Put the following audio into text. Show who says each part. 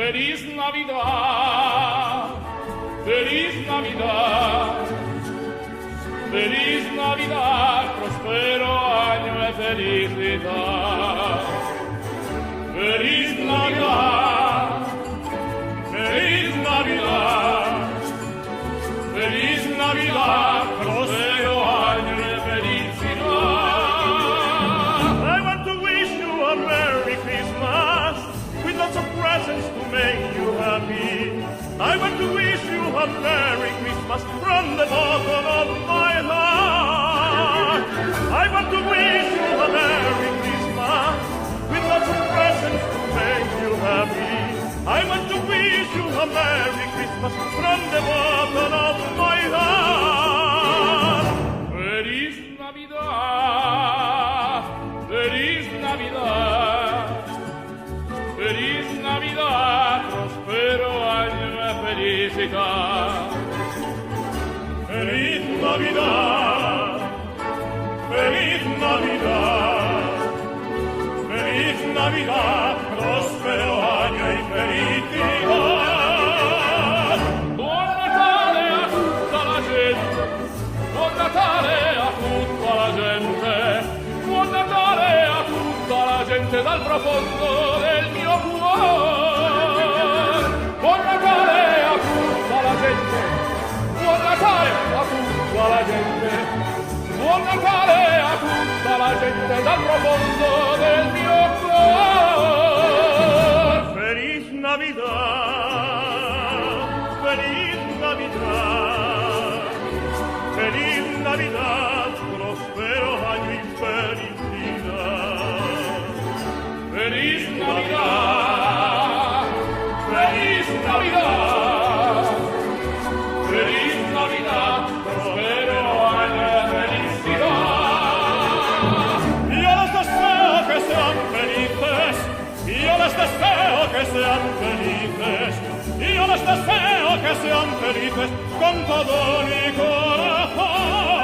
Speaker 1: Feliz Navidad, feliz Navidad, feliz Navidad, prospero año de felicidad. Feliz Navidad, feliz Navidad, feliz Navidad, prospero año de felicidad.
Speaker 2: I want to wish you a Merry Christmas with lots of presents to make you happy. I want to wish you a Merry Christmas from the bottom of my heart. I want to wish you a Merry Christmas with lots of presents to make you happy. I want to wish you a Merry Christmas from the bottom of my heart.
Speaker 1: Feliz Navidad, feliz Navidad, feliz Navidad, prospero año de felicidad.
Speaker 2: Feliz Navidad, feliz Navidad, feliz Navidad, prospero año y felicidad.
Speaker 1: Buon Natale a tutta la gente, buon Natale a tutta la gente, buon Natale a tutta la gente dal profondo del mio cuore. Buon Natale a tutta la gente, buon Natale a tutta la gente, buon Natale a tutta la gente dal profondo del mio cuore.
Speaker 2: Feliz Navidad, feliz Navidad, feliz Navidad, prospero año y felicidad.
Speaker 1: Feliz Navidad, feliz Navidad, feliz Navidad, prospero año de felicidad.
Speaker 2: Yo les deseo que sean felices, yo les deseo que sean felices, yo les deseo que sean felices con todo mi corazón.